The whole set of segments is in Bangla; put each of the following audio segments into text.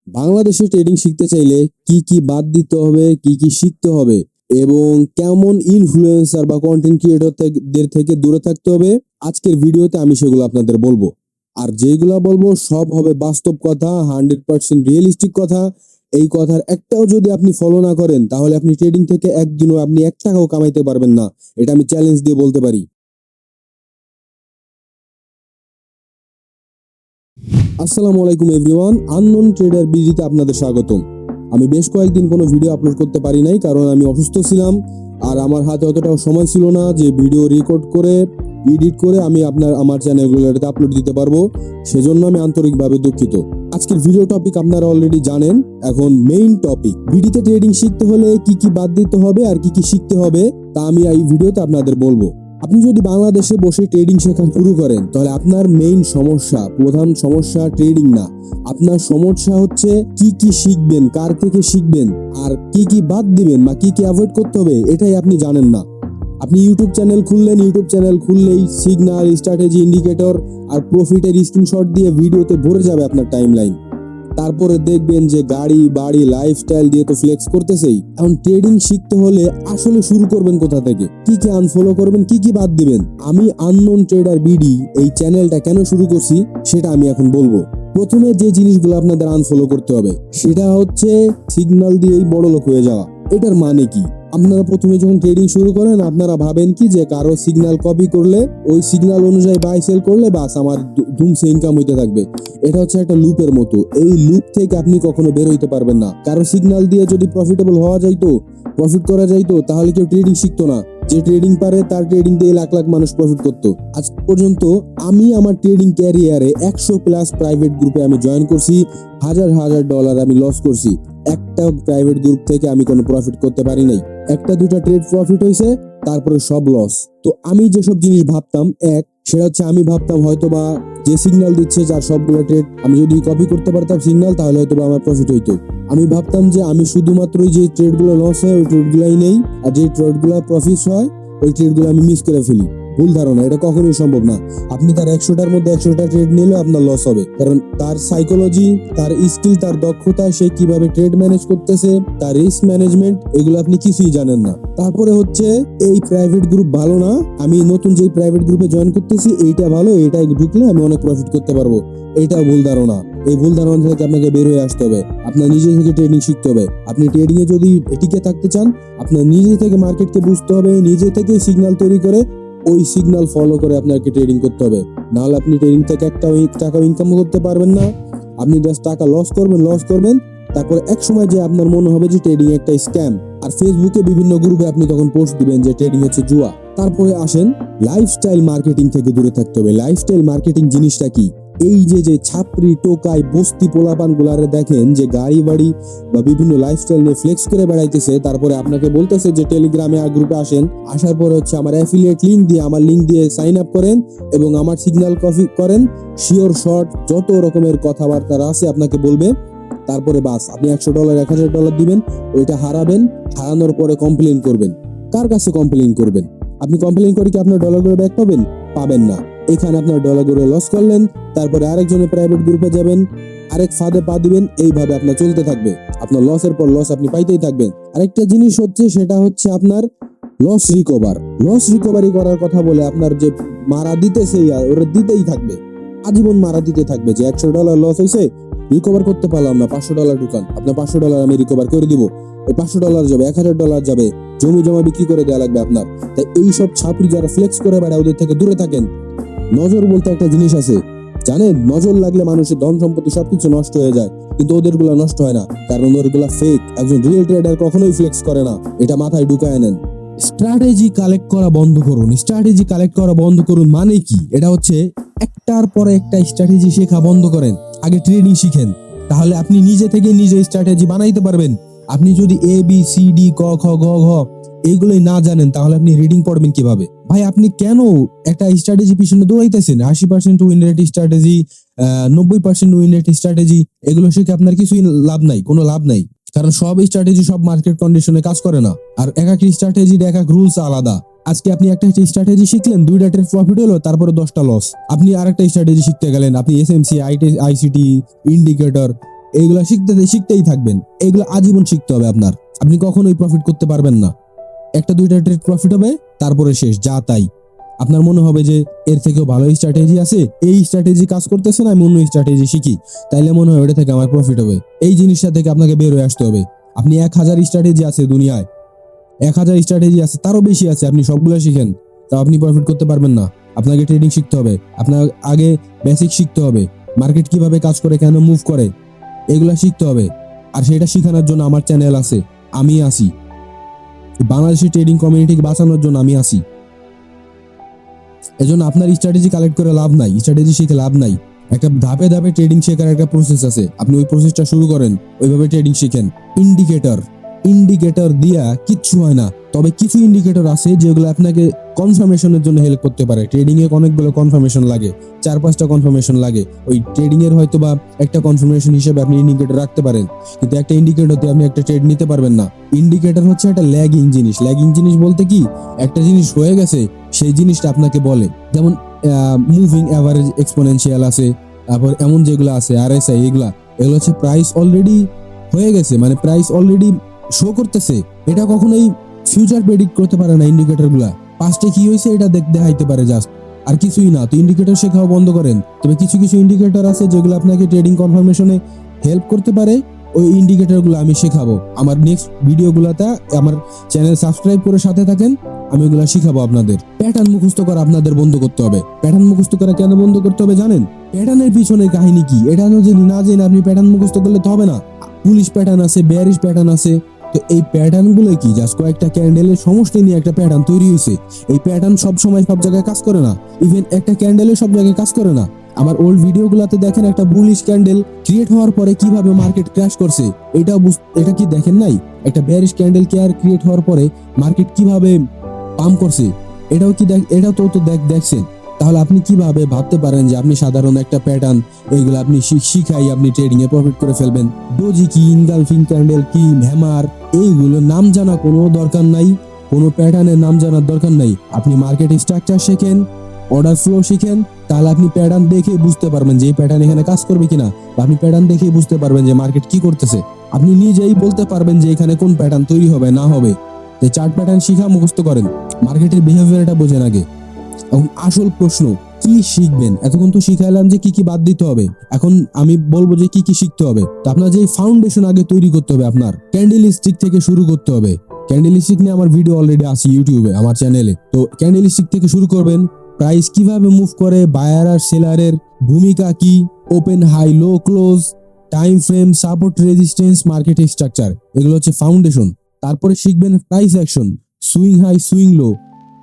বাংলাদেশে ট্রেডিং শিখতে চাইলে কি কি বাদ দিতে হবে, কি কি শিখতে হবে এবং কেমন ইনফ্লুয়েন্সার বা কন্টেন্ট ক্রিয়েটরদের থেকে দূরে থাকতে হবে, আজকের ভিডিওতে আমি সেগুলো আপনাদের বলবো। আর যেগুলা বলবো সব হবে বাস্তব কথা, 100% রিয়েলিস্টিক কথা। এই কথার একটাও যদি আপনি ফলো না করেন তাহলে আপনি ট্রেডিং থেকে একদিনও আপনি 1 টাকাও কামাইতে পারবেন না। এটা আমি চ্যালেঞ্জ দিয়ে বলতে পারি। আসসালামু আলাইকুম এভরিওয়ান, আননোন ট্রেডার বিডিতে আপনাদের স্বাগতম। আমি বেশ কয়েকদিন কোনো ভিডিও আপলোড করতে পারি নাই, কারণ আমি অসুস্থ ছিলাম আর আমার হাতে অতটাও সময় ছিল না যে ভিডিও রেকর্ড করে এডিট করে আমি আমার চ্যানেলগুলোতে আপলোড দিতে পারবো। সেজন্য আমি আন্তরিকভাবে দুঃখিত। আজকের ভিডিও টপিক আপনারা অলরেডি জানেন। এখন মেইন টপিক, বিডিতে ট্রেডিং শিখতে হলে কি কি বাদ দিতে হবে আর কি কি শিখতে হবে তা আমি এই ভিডিওতে আপনাদের বলবো। আপনি যদি বাংলাদেশে বসে ট্রেডিং শেখা শুরু করেন তাহলে আপনার মেইন সমস্যা, প্রধান সমস্যা ট্রেডিং না, আপনার সমস্যা হচ্ছে কি কি শিখবেন, কার থেকে শিখবেন আর কি কি বাদ দিবেন বা কি কি অ্যাভয়েড করতে হবে, এটাই আপনি জানেন না। আপনি ইউটিউব চ্যানেল খুললেই সিগন্যাল, স্ট্র্যাটেজি, ইন্ডিকেটর আর প্রফিটের স্ক্রিনশট দিয়ে ভিডিওতে ভরে যাবে আপনার টাইমলাইন। তারপরে দেখবেন যে গাড়ি বাড়ি লাইফস্টাইল দিয়ে তো ফ্লেক্স করতেছেই। এখন ট্রেডিং শিখতে হলে আসলে শুরু করবেন কোথা থেকে, কি কি আনফলো করবেন, কি কি বাদ দিবেন। আমি আননোন ট্রেডার বিডি এই চ্যানেলটা কেন শুরু করছি সেটা আমি এখন বলবো। প্রথমে যে জিনিসগুলো আপনাদের আনফলো করতে হবে সেটা হচ্ছে সিগন্যাল দিয়েই বড় লোক হয়ে যাওয়া। এটার মানে কি? আপনারা প্রথমে যখন ট্রেডিং শুরু করেন আপনারা ভাবেন কি যে কারো সিগন্যাল কপি করলে, ওই সিগন্যাল অনুযায়ী বাই সেল করলে বাস আমার ধুমসে ইনকাম হইতে থাকবে। এটা হচ্ছে একটা লুপের মতো। এই লুপ থেকে আপনি কখনো বের হইতে পারবেন না। কারো সিগন্যাল দিয়ে যদি প্রফিটেবল হওয়া যাইতো, প্রফিট করা যাইতো, তাহলে কেউ ট্রেডিং শিখতো না। যে ট্রেডিং পারে তার ট্রেডিং দিয়ে লাখ লাখ মানুষ প্রফিট করতো। আজ পর্যন্ত আমি আমার ট্রেডিং ক্যারিয়ারে 100+ প্রাইভেট গ্রুপে আমি জয়েন করছি, হাজার হাজার ডলার আমি লস করছি। একটা প্রাইভেট গ্রুপ থেকে আমি কোনো প্রফিট করতে পারি নাই। একটা দুটা ট্রেড প্রফিট হয়েছে, তারপরে সব লস। তো আমি যেসব জিনিস ভাবতাম, সেটা হচ্ছে আমি ভাবতাম হয়তোবা যে সিগন্যাল দিচ্ছে যার সবগুলো ট্রেড আমি যদি কপি করতে পারতাম সিগন্যাল, তাহলে হয়তো আমার প্রফিট হইতো। আমি ভাবতাম যে আমি শুধুমাত্র যে ট্রেডগুলো লস হয় ওই ট্রেডগুলাই নেই, আর যে ট্রেডগুলো প্রফিট হয় ওই ট্রেডগুলো আমি মিস করে ফেলি। ভুল ধারণা, এটা কখনোই সম্ভব না। আপনি তার 100টার মধ্যে 100টা ট্রেড নিলেও আপনার লস হবে, কারণ তার সাইকোলজি, তার স্কিল, তার দক্ষতা, সে কিভাবে ট্রেড ম্যানেজ করতেছে, তার রিস্ক ম্যানেজমেন্ট, এগুলো আপনি কিছুই জানেন না। তারপরে হচ্ছে এই প্রাইভেট গ্রুপ ভালো না, আমি নতুন যেই প্রাইভেট গ্রুপে জয়েন করতেছি এইটা ভালো, এইটাই ঢুকলে আমি অনেক প্রফিট করতে পারবো। এইটাও ভুল ধারণা। এই ভুল ধারণা থেকে আপনাকে বের হয়ে আসতে হবে। আপনার নিজে থেকে ট্রেডিং শিখতে হবে। আপনি ট্রেডিং এ যদি টিকে থাকতে চান, আপনার নিজে থেকে মার্কেটকে বুঝতে হবে, নিজে থেকে সিগন্যাল তৈরি করে ওই সিগন্যাল ফলো করে আপনাকে ট্রেডিং করতে হবে। নাহলে আপনি ট্রেডিং থেকে একটা টাকা ইনকাম করতে পারবেন না। আপনি জাস্ট টাকা লস করবেন। তারপর এক সময় যে আপনার মনে হবে যে ট্রেডিং একটা স্ক্যাম, আর ফেসবুকে বিভিন্ন গ্রুপে আপনি তখন পোস্ট দিবেন যে ট্রেডিং হচ্ছে জুয়া। তারপরে আসেন লাইফস্টাইল মার্কেটিং থেকে দূরে থাকতে হবে। লাইফস্টাইল মার্কেটিং জিনিসটা কি? এই যে ছাপরি টোকাই বস্তি পোলাপান গুলারে দেখেন যে গাড়ি বাড়ি বা বিভিন্ন লাইফস্টাইল নিয়ে ফ্লেক্স করে বেড়াইতেছে, তারপরে আপনাকে বলতেছে যে টেলিগ্রামে আর গ্রুপে আসেন, আসার পরে হচ্ছে আমার অ্যাফিলিয়েট লিংক দিয়ে, আমার লিংক দিয়ে সাইন আপ করেন এবং আমার সিগন্যাল কপি করেন, শিওর শর্ট যত রকমের কথাবার্তা আছে আপনাকে বলবে। তারপরে বাস আপনি $100 $1000 দিবেন, ওইটা হারাবেন, হারানোর পরে কমপ্লেইন করবেন। কার কাছে কমপ্লেইন করবেন? আপনি কমপ্লেইন করে কি আপনার ডলারগুলো ব্যাক পাবেন? পাবেন না। এখানে আপনার ডলারগুলো লস করলেন, তারপরে আরেকজনের প্রাইভেট গ্রুপে যাবেন, আরেক ফাঁদে পা দিবেন, এইভাবে আপনার চলতে থাকবে। আপনার লসের পর লস আপনি পাইতেই থাকবেন। আরেকটা জিনিস হচ্ছে, সেটা হচ্ছে আপনার লস রিকভারি করার কথা বলে আপনার যে মারা দিতেছে ওরা দিতেই থাকবে, আজীবন মারা দিতে থাকবে। যে $100 লস হয়েছে, রিকভার করতে পারলাম না, $500 ঢুকান, আপনার $500 আমি রিকভার করে দিব। ওই $500 যাবে, $1000 যাবে, জমি জমা বিক্রি করে দেওয়া লাগবে আপনার। তাই এইসব ছাপড়ি যারা ফ্লেক্স করে বেড়ায় ওদের থেকে দূরে থাকেন। নজর বলতে একটা জিনিস আছে, জানেন? নজর লাগলে মানুষের ধন সম্পত্তি সবকিছু নষ্ট হয়ে যায়, কিন্তু ওদেরগুলা নষ্ট হয় না, কারণ ওদেরগুলা ফেক। একজন রিয়েল ট্রেডার কখনোই ফ্লেক্স করে না, এটা মাথায় ঢুকায় নেন। স্ট্র্যাটেজি কালেক্ট করা বন্ধ করুন মানে কি? এটা হচ্ছে একটার পরে একটা স্ট্র্যাটেজি শেখা বন্ধ করেন, আগে ট্রেডিং শিখেন, তাহলে আপনি নিজে থেকে নিজে স্ট্র্যাটেজি বানাইতে পারবেন। আপনি যদি ABCD ক খ গ ঘ এইগুলোই না জানেন তাহলে আপনি রিডিং পড়বেন কিভাবে? ভাই আপনি কেন একটা স্ট্র্যাটেজি পিছনে দৌড়াইতেছেন? 80% win rate strategy, 90% win rate strategy, এগুলো শিখে আপনার কিছুই লাভ নাই, কোনো লাভ নাই। কারণ সব স্ট্র্যাটেজি সব মার্কেট কন্ডিশনে কাজ করে না, আর এক এক স্ট্র্যাটেজির এক এক রুলস আলাদা। আজকে আপনি একটা স্ট্র্যাটেজি শিখলেন, 2টা ট্রেড প্রফিট হলো, তারপরে 10টা লস। আপনি আরেকটা স্ট্র্যাটেজি শিখতে গেলেন, আপনি SMC, ICT, ইন্ডিকেটর, এইগুলা শিখতেই থাকবেন। এগুলো আজীবন শিখতে হবে আপনার। আপনি কখনোই প্রফিট করতে পারবেন না। একটা দুইটা ট্রেড প্রফিট হবে, তারপরে শেষ, যা তাই। আপনার মনে হবে যে এর থেকেও ভালো স্ট্র্যাটেজি আছে, এই স্ট্র্যাটেজি কাজ করতেছে না, আমি অন্য স্ট্র্যাটেজি শিখি, তাইলে মনে হয় ওটা থেকে আমার প্রফিট হবে। এই জিনিসটা থেকে আপনাকে বের হয়ে আসতে হবে। আপনি 1000 স্ট্র্যাটেজি আছে দুনিয়ায়, 1000 স্ট্র্যাটেজি আছে, তারও বেশি আছে, আপনি সবগুলো শিখেন, তাও আপনি প্রফিট করতে পারবেন না। আপনাকে ট্রেডিং শিখতে হবে। আপনার আগে বেসিক শিখতে হবে, মার্কেট কিভাবে কাজ করে, কেন মুভ করে, এগুলা শিখতে হবে। আর সেটা শেখানোর জন্য আমার চ্যানেল আছে, আমি আসি। বাংলাদেশি ট্রেডিং কমিউনিটিকে বাঁচানোর জন্য আমি আসি। এজন্য আপনার স্ট্র্যাটেজি কালেক্ট করে লাভ নাই, স্ট্র্যাটেজি শিখে লাভ নাই। একটা ধাপে ধাপে ট্রেডিং শেখার একটা প্রসেস আছে, আপনি ওই প্রসেসটা শুরু করেন, ওইভাবে ট্রেডিং শিখেন। ইন্ডিকেটর দিয়া কিচ্ছু হয় না। তবে কিছু ইন্ডিকেটর আছে যেগুলো আপনাকে কনফার্মেশনের জন্য হেল্প করতে পারে। ট্রেডিং এ অনেকগুলো কনফার্মেশন লাগে, 4-5টা কনফার্মেশন লাগে। ওই ট্রেডিং এর হয়তো বা একটা কনফার্মেশন হিসেবে আপনি ইন্ডিকেটর রাখতে পারেন, কিন্তু একটা ইন্ডিকেটরতে আপনি একটা ট্রেড নিতে পারবেন না। ইন্ডিকেটর হচ্ছে একটা ল্যাগিং জিনিস বলতে কি, একটা জিনিস হয়ে গেছে সেই জিনিসটা আপনাকে বলে। যেমন মুভিং অ্যাভারেজ এক্সপোনেনশিয়াল আছে, তারপর এমন যেগুলো আছে RSI, এগুলো হচ্ছে প্রাইস অলরেডি হয়ে গেছে, মানে প্রাইস অলরেডি শো করতেছে। এটা কখনোই ফিউচার প্রেডিক্ট করতে পারে না ইন্ডিকেটর গুলা। পাস্টে কি হয়েছে এটা দেখাইতে পারে জাস্ট, আর কিছুই না। তো ইন্ডিকেটর শেখাও বন্ধ করেন। তবে কিছু কিছু ইন্ডিকেটর আছে যেগুলো আপনাকে ট্রেডিং কনফার্মেশনে হেল্প করতে পারে, ওই ইন্ডিকেটর গুলো আমি শেখাবো আমার নেক্সট ভিডিও গুলাতে। আমার চ্যানেল সাবস্ক্রাইব করে সাথে থাকেন, আমি ওগুলা শিখাবো আপনাদের। প্যাটার্ন মুখস্থ করা আপনাদের বন্ধ করতে হবে। প্যাটার্ন মুখস্থ করা কেন বন্ধ করতে হবে জানেন? প্যাটার্নের পিছনে কাহিনী কি এটা যদি না জেনে আপনি প্যাটার্ন মুখস্থ করলে তো হবে না। বুলিশ প্যাটার্ন আছে, বেয়ারিশ প্যাটার্ন আছে। তো এই প্যাটার্ন গুলো কি জাস্ট কয়েকটা ক্যান্ডেলের সমষ্টি নিয়ে একটা প্যাটার্ন তৈরি হয়েছে। এই প্যাটার্ন সব সময় সব জায়গায় কাজ করে না, ইভেন একটা ক্যান্ডেলের সব জায়গায় কাজ করে না। আমার ওল্ড ভিডিও গুলাতে দেখেন একটা বুলিশ ক্যান্ডেল ক্রিয়েট হওয়ার পরে কিভাবে মার্কেট ক্র্যাশ করছে, এটা কি দেখেন নাই? একটা বেয়ারিশ ক্যান্ডেল ক্রিয়েট হওয়ার পরে মার্কেট কিভাবে পাম্প করছে, এটাও তো দেখছেন। তাহলে আপনি কিভাবে ভাবতে পারেন যে আপনি সাধারণ একটা প্যাটার্ন এগুলো আপনি শিখাই আপনি ট্রেডিং এ প্রফিট করে ফেলবেন? ডোজি কি, ইনগালফিং ক্যান্ডেল কি, হ্যামার, এইগুলো নাম জানা কোনো দরকার নাই, কোনো প্যাটার্নের নাম জানার দরকার নাই। আপনি মার্কেট স্ট্রাকচার শেখেন, অর্ডার ফ্লো শিখেন, তাহলে আপনি প্যাটার্ন দেখে বুঝতে পারবেন যে এই প্যাটার্ন এখানে কাজ করবে কিনা। আপনি প্যাটার্ন দেখে বুঝতে পারবেন যে মার্কেট কি করতেছে। আপনি নিজেই বলতে পারবেন যে এখানে কোন প্যাটার্ন তৈরি হবে না হবে। যে চার্ট প্যাটার্ন শিখা মুখস্থ করেন, মার্কেটের বিহেভিয়ারটা বোঝেন আগে। এখন আসল প্রশ্ন, কি শিখবেন? এতক্ষণ তো শিখাইলাম যে কি কি বাদ দিতে হবে, এখন আমি বলবো যে কি কি শিখতে হবে। তো আপনার যে ফাউন্ডেশন আগে তৈরি করতে হবে, আপনার ক্যান্ডেল স্টিক থেকে শুরু করতে হবে। ক্যান্ডেল স্টিক নিয়ে আমার ভিডিও অলরেডি আছে ইউটিউবে আমার চ্যানেলে। তো ক্যান্ডেল স্টিক থেকে শুরু করবেন, প্রাইস কিভাবে মুভ করে, বায়ার আর সেলারের ভূমিকা কি, open high low close, time frame, support resistance, market structure, এগুলো হচ্ছে ফাউন্ডেশন। তারপরে শিখবেন price action, swing high swing low,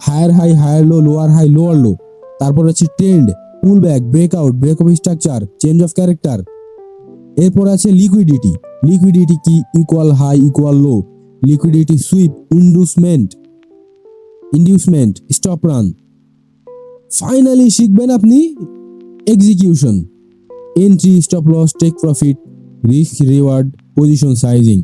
higher high higher low, lower high lower low. তারপর হচ্ছে trend, pull back, breakout, break of structure, change of character. এরপর আছে লিকুইডিটি কি, equal high equal low, liquidity sweep, inducement, stop run. Finally শিখবেন আপনি execution, entry, stop loss, take profit, risk reward, position sizing,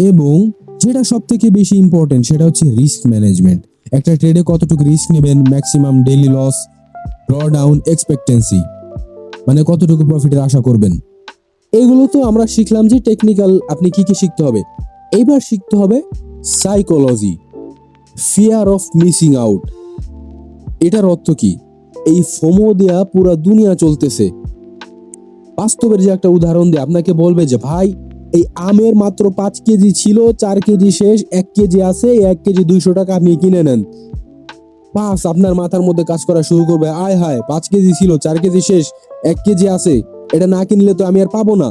এবং যেটা সব থেকে বেশি ইম্পর্টেন্ট সেটা হচ্ছে রিস্ক ম্যানেজমেন্ট। একটা ট্রেডে কতটুকু রিস্ক নেবেন, maximum daily loss, draw down expectancy, মানে কতটুকু প্রফিটের আশা করবেন। এগুলো তো আমরা শিখলাম যে টেকনিক্যাল আপনি কি কি শিখতে হবে। এইবার শিখতে হবে psychology, fear of missing out. এটার অর্থ কি? এই ফোমো দেয়া পুরা দুনিয়া চলতেছে। বাস্তবের যে একটা উদাহরণ দিয়ে আপনাকে বলবে যে ভাই এই আমের মাত্র 5 কেজি ছিল, 4 কেজি শেষ, 1 কেজি আছে, 1 কেজি 200 টাকা, আপনি কিনে নেন। বাস আপনার মাথার মধ্যে কাজ করা শুরু করবে, আয় হায় 5 কেজি ছিল, 4 কেজি শেষ, 1 কেজি আছে, এটা না কিনলে তো আমি আর পাবো না।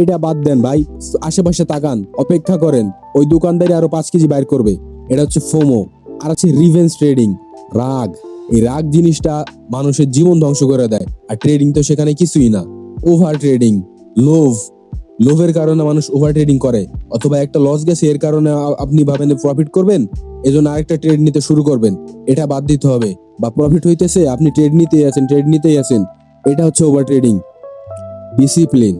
এটা বাদ দেন ভাই, আশেপাশে তাকান, অপেক্ষা করেন, ওই দোকানদারি আরো 5 কেজি বাইর করবে। এটা হচ্ছে ফোমো। আর আছে রিভেঞ্জ ট্রেডিং, রাগ। এই রাগ জিনিসটা মানুষের জীবন ধ্বংস করে দেয়, আর ট্রেডিং তো সেখানে কিছুই না। ওভার ট্রেডিং, লোভের কারণে মানুষ ওভার ট্রেডিং করে, অথবা একটা লস গেছে এর কারণে আপনি ভাবেন প্রফিট করবেন, এজন্য আরেকটা ট্রেড নিতে শুরু করবেন। এটা বাদ দিতে হবে। বা প্রফিট হইতেছে, আপনি ট্রেড নিতেই আছেন, এটা হচ্ছে ওভার ট্রেডিং। ডিসিপ্লিন,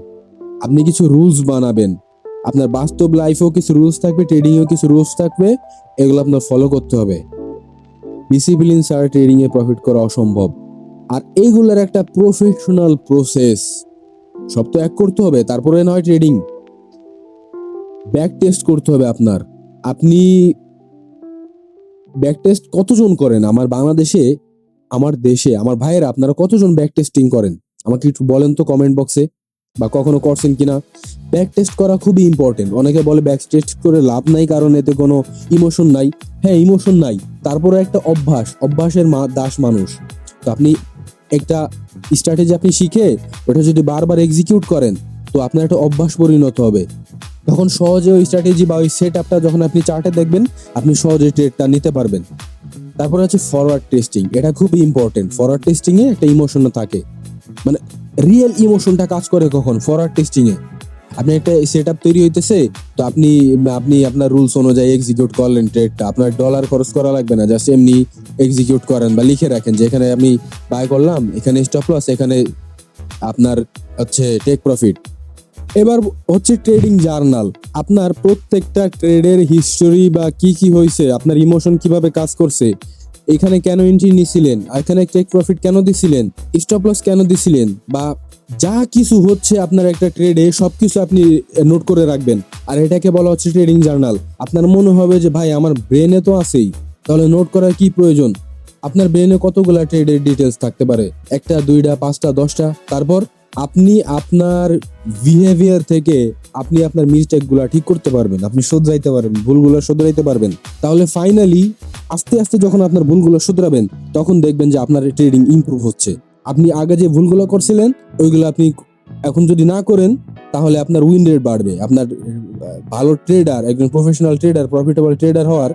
আপনি কিছু রুলস বানাবেন। আপনার বাস্তব লাইফেও কিছু রুলস থাকবে, ট্রেডিংয়েও কিছু রুলস থাকবে, এগুলো আপনার ফলো করতে হবে। ডিসিপ্লিন ছাড়া ট্রেডিংয়ে প্রফিট করা অসম্ভব। আর এইগুলোর একটা প্রফেশনাল প্রসেস, সব তো এক করতে হবে, তারপরে নয় ট্রেডিং। ব্যাক টেস্ট করতে হবে আপনার। আপনি ব্যাক টেস্ট কতজন করেন আমার বাংলাদেশে, আমার দেশে, আমার ভাইয়েরা আপনারা কতজন ব্যাক টেস্টিং করেন আমাকে একটু বলেন তো কমেন্ট বক্সে, বা কখনো করছেন কিনা। ব্যাক টেস্ট করা খুবই ইম্পর্টেন্ট। অনেকে বলে ব্যাক টেস্ট করে লাভ নাই কারণ এতে কোনো ইমোশন নাই। হ্যাঁ, ইমোশন নাই, তারপরে একটা অভ্যাসের দাস মানুষ। তো আপনি একটা স্ট্র্যাটেজি আপনি শিখে ওটা যদি বারবার এক্সিকিউট করেন, তো আপনার একটা অভ্যাস পরিণত হবে। তখন সহজে ওই স্ট্র্যাটেজি বা ওই সেট আপটা যখন আপনি চার্টে দেখবেন, আপনি সহজে ট্রেডটা নিতে পারবেন। তারপরে হচ্ছে ফরওয়ার্ড টেস্টিং, এটা খুবই ইম্পর্টেন্ট। ফরওয়ার্ড টেস্টিং এ একটা ইমোশন থাকে, মানে রিয়েল ইমোশনটা কাজ করে কখন, ফরওয়ার্ড টেস্টিং এ। আপনি একটা সেট আপ তৈরি হইতেছে, তো আপনি আপনি আপনার রুলস অনুযায়ী এক্সিকিউট করলেন ট্রেডটা, আপনার ডলার খরচ করা লাগবে না, জাস্ট এমনি এক্সিকিউট করেন বা লিখে রাখেন যে এখানে আমি বাই করলাম, এখানে স্টপ লস, এখানে আপনার হচ্ছে টেক প্রফিট। এবার হচ্ছে ট্রেডিং জার্নাল। আপনার প্রত্যেকটা ট্রেডের হিস্টোরি বা কি কি হয়েছে, আপনার ইমোশন কিভাবে কাজ করছে, এখানে কেন এন্ট্রি নিছিলেন, এখানে টেক প্রফিট কেন দিছিলেন, স্টপ লস কেন দিছিলেন, বা যা কিছু হচ্ছে আপনার একটা ট্রেডে সবকিছু আপনি নোট করে রাখবেন। আর এটাকে বলা হচ্ছে ট্রেডিং জার্নাল। আপনার মনে হবে যে ভাই আমার ব্রেনে তো আছেই, তাহলে নোট করার কি প্রয়োজন। আপনার ব্রেনে কতগুলা ট্রেডের ডিটেলস থাকতে পারে, একটা, দুইটা, পাঁচটা, 10টা। তারপর আপনি আপনার বিহেভিয়ার থেকে আপনি আপনার মিস্টেক গুলা ঠিক করতে পারবেন, আপনি শুধরাইতে পারবেন, ভুলগুলো শুধরাইতে পারবেন। তাহলে ফাইনালি আস্তে আস্তে যখন আপনার ভুলগুলো শুধরাবেন, তখন দেখবেন যে আপনার ট্রেডিং ইমপ্রুভ হচ্ছে। আপনি আগে যে ভুলগুলো করছিলেন ওইগুলো আপনি এখন যদি না করেন, তাহলে আপনার উইন রেট বাড়বে। আপনার ভালো ট্রেডার, একজন প্রফেশনাল ট্রেডার, প্রফিটেবল ট্রেডার হওয়ার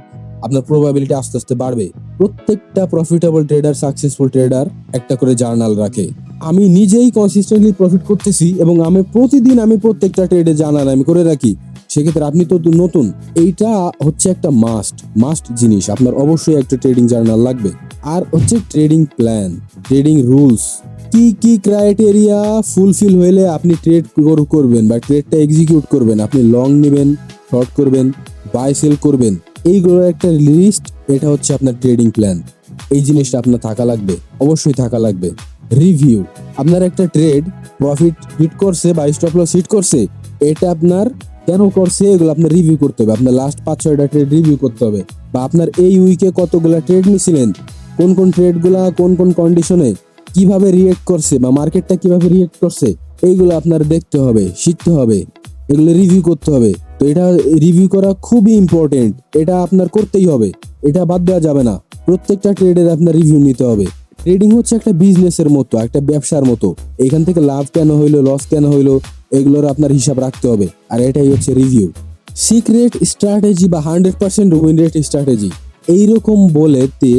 আপনার প্রবাবিলিটি আস্তে আস্তে বাড়বে। প্রত্যেকটা প্রফিটেবল ট্রেডার, সাকসেসফুল ট্রেডার একটা করে জার্নাল রাখে। আমি নিজেই কনসিস্টেন্টলি প্রফিট করতেছি এবং আমি প্রতিদিন প্রত্যেকটা ট্রেডে জার্নাল আমি করে রাখি। সেক্ষেত্রে আপনি তো নতুন, এইটা হচ্ছে একটা মাস্ট জিনিস। আপনার অবশ্যই একটা ট্রেডিং জার্নাল লাগবে। আর হচ্ছে ট্রেডিং প্ল্যান, ট্রেডিং রুলস, কি কি ক্রাইটেরিয়া ফুলফিল হইলে আপনি ট্রেড করবেন বা ট্রেডটা এক্সিকিউট করবেন, আপনি লং নেবেন, শর্ট করবেন, বাই সেল করবেন, এইগুলোর একটা লিস্ট। এটা হচ্ছে আপনার ট্রেডিং প্ল্যান। এই জিনিসটা আপনার থাকা লাগবে, অবশ্যই থাকা লাগবে। রিভিউ, আপনার একটা ট্রেড প্রফিট হিট করছে বা স্টপ লস হিট করছে, এটা আপনার কেন করছে এগুলো আপনার রিভিউ করতে হবে। আপনার লাস্ট 5-6টা ট্রেড রিভিউ করতে হবে, বা আপনার এই উইকে কতগুলা ট্রেড নিছিলেন, কোন কোন ট্রেডগুলা কোন কোন কন্ডিশনে কিভাবে রিয়েক্ট করছে বা মার্কেটটা কিভাবে রিয়েক্ট করছে, এইগুলো আপনার দেখতে হবে, শিখতে হবে, এগুলো রিভিউ করতে হবে। তো এটা রিভিউ করা খুবই ইম্পর্টেন্ট, এটা আপনার করতেই হবে, এটা বাদ দেওয়া যাবে না। প্রত্যেকটা ট্রেডের আপনার রিভিউ নিতে হবে। ট্রেডিং হচ্ছে একটা বিজনেসের মতো, একটা ব্যবসার মতো। এখান থেকে লাভ কেন হইলো, লস কেন হইলো, এগুলোর আপনার হিসাব রাখতে হবে। আর এটাই হচ্ছে রিভিউ। সিক্রেট স্ট্র্যাটেজি বা 100% উইন রেট স্ট্র্যাটেজি এইরকম বলেতে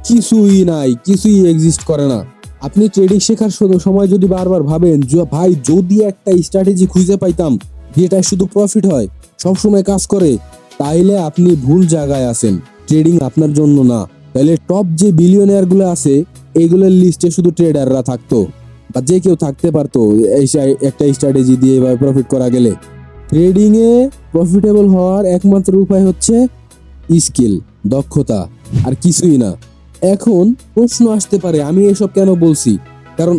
কিছুই নাই, কিছুই এক্সিস্ট করে না। আপনি ট্রেডিং শেখার সময় যদি বারবার ভাবেন ভাই যদি একটা স্ট্র্যাটেজি খুঁজে পাইতাম যেটা শুধু প্রফিট হয়, সবসময় কাজ করে, তাইলে আপনি ভুল জায়গায় আছেন। ট্রেডিং আপনার জন্য না। তাহলে টপ যে বিলিয়নিয়ার গুলো আছে, এইগুলোর লিস্টে শুধু ট্রেডাররা থাকতো, বা যে কেউ থাকতে পারতো একটা স্ট্র্যাটেজি দিয়ে বা প্রফিট করা গেলে। ট্রেডিং এ প্রফিটেবল হওয়ার একমাত্র উপায় হচ্ছে স্কিল, দক্ষতা, আর কিছুই না। এখন প্রশ্ন আসতে পারে আমি এসব কেন বলছি, কারণ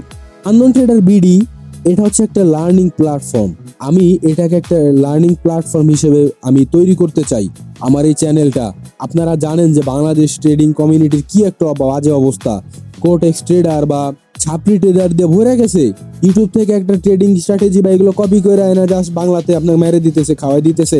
আননোন ট্রেডার বিডি এটা হচ্ছে একটা লার্নিং প্ল্যাটফর্ম। আমি এটাকে একটা লার্নিং প্ল্যাটফর্ম হিসেবে আমি তৈরি করতে চাই আমার এই চ্যানেলটা। আপনারা জানেন যে বাংলাদেশ ট্রেডিং কমিউনিটির কি একটা বাজে অবস্থা, কোটেক্স ট্রেডার বা ছাপড়ি ট্রেডার দিয়ে ভরে গেছে। ইউটিউব থেকে একটা ট্রেডিং স্ট্র্যাটেজি বা এগুলো কপি করে আয় না, জাস্ট বাংলাতে আপনাকে মেরে দিতেছে, খাওয়াই দিতেছে।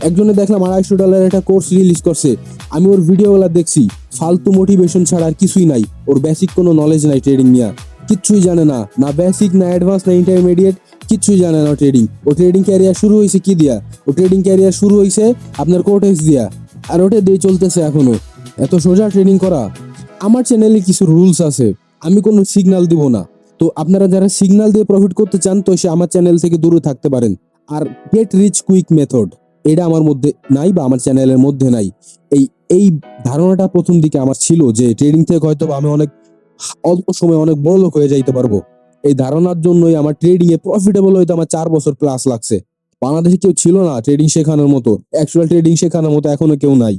একজনে দেখলাম $250 একটা কোর্স রিলিজ করছে, আমি ওর ভিডিওগুলো দেখছি, ফালতু মোটিভেশন ছাড়া আর কিছুই নাই। ওর বেসিক কোনো নলেজ নাই ট্রেডিং নিয়ে, কিচ্ছুই জানে না, না বেসিক, না অ্যাডভান্স, না ইন্টারমিডিয়েট, কিচ্ছুই জানে না ট্রেডিং। ও ট্রেডিং ক্যারিয়ার শুরু হয়েছে কি দিয়া? ও ট্রেডিং ক্যারিয়ার শুরু হয়েছে আপনার কোটেক্স দিয়া, আর ওটা দিয়ে চলতেছে এখনো। এত সোজা ট্রেডিং করা? আমার চ্যানেলে কিছু রুলস আছে, আমি কোনো সিগন্যাল দিব না। তো আপনারা যারা সিগন্যাল দিয়ে প্রফিট করতে চান, তো সে আমার চ্যানেল থেকে দূরে থাকতে পারেন। আর গেট রিচ কুইক মেথড, এটা আমার মধ্যে নাই বা আমার চ্যানেলের মধ্যে নাই। এই এই ধারণাটা প্রথম দিকে আমার ছিল যে ট্রেডিং থেকে হয়তো আমি অনেক অল্প সময় অনেক বড় লোক হয়ে যাইতে পারবো। এই ধারণার জন্যই আমার ট্রেডিং এ প্রফিটেবল হইতে আমার 4 বছর প্লাস লাগছে। বাংলাদেশে কেউ ছিল না ট্রেডিং শেখানোর মতো, অ্যাকচুয়াল ট্রেডিং শেখানোর মতো এখনো কেউ নাই,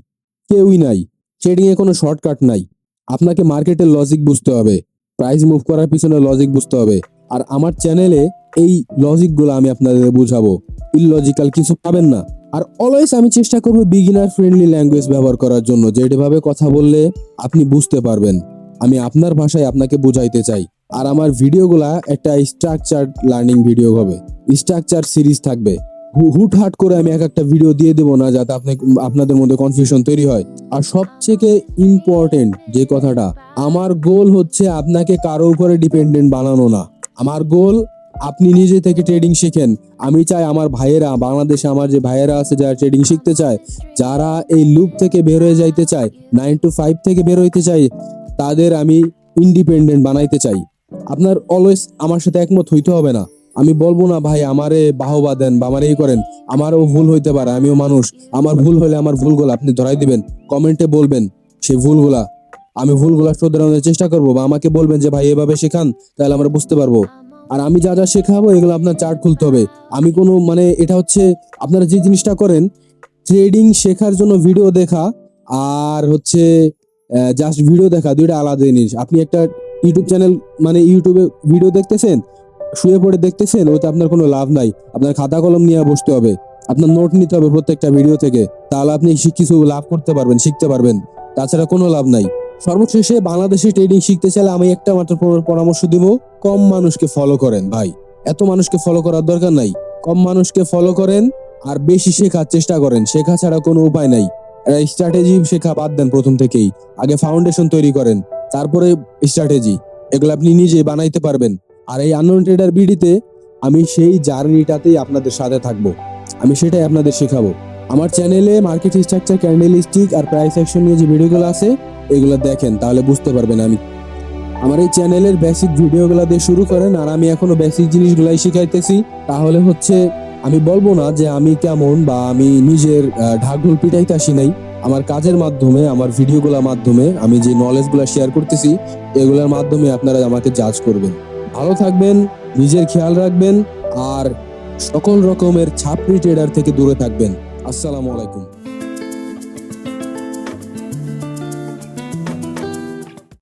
কেউই নাই। ট্রেডিং এ কোনো শর্টকাট নাই। আপনাকে মার্কেটের লজিক বুঝতে হবে, প্রাইস মুভ করার পিছনে লজিক বুঝতে হবে। আর আমার চ্যানেলে এই লজিকগুলো আমি আপনাদের বুঝাবো, ইললজিক্যাল কিছু পাবেন না। আর অলওয়েজ আমি চেষ্টা করব বিগিনার ফ্রেন্ডলি ল্যাঙ্গুয়েজ ব্যবহার করার জন্য, যেভাবে কথা বললে আপনি বুঝতে পারবেন। আমি আপনার ভাষায় আপনাকে বুঝাইতে চাই। আর আমার ভিডিওগুলা একটা স্ট্রাকচার লার্নিং ভিডিও হবে, স্ট্রাকচার সিরিজ থাকবে। হুটহাট করে আমি এক একটা ভিডিও দিয়ে দেবো না, যাতে আপনাদের মধ্যে কনফিউশন তৈরি হয়। আর সবথেকে ইম্পর্টেন্ট যে কথাটা, আমার গোল হচ্ছে আপনাকে কারো উপরে ডিপেন্ডেন্ট বানানো না। আমার গোল আপনি নিজে থেকে ট্রেডিং শিখেন। আমি চাই আমার ভাইয়েরা, বাংলাদেশে আমার যে ভাইয়েরা আছে যারা ট্রেডিং শিখতে চায়, যারা এই লুপ থেকে বের হয়ে যাইতে চায়, 9 to 5 থেকে বের হইতে চাই, তাদের আমি ইন্ডিপেন্ডেন্ট বানাইতে চাই। আপনার অলওয়েজ আমার সাথে একমত হইতে হবে না। আমি বলবো না ভাই আমারে বাহবা দেন বা আমার এই করেন, আমারও ভুল হইতে পারে, আমিও মানুষ। আমার ভুল হলে আমার ভুলগুলো আপনি ধরাই দিবেন, কমেন্টে বলবেন সেই ভুলগুলা, আমি ভুলগুলা শোধরানোর চেষ্টা করবো, বা আমাকে বলবেন যে ভাই এভাবে শেখান, তাহলে আমরা বুঝতে পারবো। আর আমি যা যা শেখাবো এগুলো আপনার চার্ট খুলতে হবে। আমি কোনো মানে এটা হচ্ছে আপনারা যে জিনিসটা করেন, ট্রেডিং শেখার জন্য ভিডিও দেখা আর হচ্ছে জাস্ট ভিডিও দেখা, দুইটা আলাদা জিনিস। আপনি একটা ইউটিউব চ্যানেল মানে ইউটিউবে ভিডিও দেখতেছেন, শুয়ে পড়ে দেখতেছেন, ওতে আপনার কোনো লাভ নাই। আপনার খাতা কলম নিয়ে বসতে হবে, আপনার নোট নিতে হবে প্রত্যেকটা ভিডিও থেকে, তাহলে আপনি কিছু লাভ করতে পারবেন, শিখতে পারবেন। তাছাড়া কোনো লাভ নাই। সর্বশেষে বাংলাদেশে ট্রেডিং শিখতে চাইলে আমি একটা মাত্র পরামর্শ দিব, কম মানুষকে ফলো করেন ভাই। এত মানুষকে ফলো করার দরকার নাই, কম মানুষকে ফলো করেন আর বেশি শেখার চেষ্টা করেন। শেখা ছাড়া কোনো উপায় নাই। স্ট্র্যাটেজি শেখা বাদ দেন প্রথম থেকেই, আগে ফাউন্ডেশন তৈরি করেন, তারপরে স্ট্র্যাটেজি। এগুলো আপনি নিজে বানাইতে পারবেন। আর এই আননোন ট্রেডার বিডিতে আমি সেই জার্নিটাতেই আপনাদের সাথে থাকবো, আমি সেটাই আপনাদের শেখাবো। আমার চ্যানেলে মার্কেট স্ট্রাকচার, ক্যান্ডেলস্টিক আর প্রাইস অ্যাকশন নিয়ে যে ভিডিওগুলো আছে এগুলো দেখেন, তাহলে বুঝতে পারবেন। আমি আমার এই চ্যানেলের বেসিক ভিডিওগুলো দিয়ে শুরু করেন, আর আমি এখনো বেসিক জিনিসগুলাই শিখাইতেছি। তাহলে হচ্ছে আমি বলবো না যে আমি কেমন, বা আমি নিজের ঢাকঢোল পিটাইতে আসি নাই। আমার কাজের মাধ্যমে, আমার ভিডিওগুলোর মাধ্যমে, আমি যে নলেজগুলো শেয়ার করতেছি এগুলোর মাধ্যমে আপনারা আমাকে জাজ করবেন। ভালো থাকবেন, নিজের খেয়াল রাখবেন, আর সকল রকমের ছাপড়ি ট্রেডার থেকে দূরে থাকবেন। আসসালামু আলাইকুম।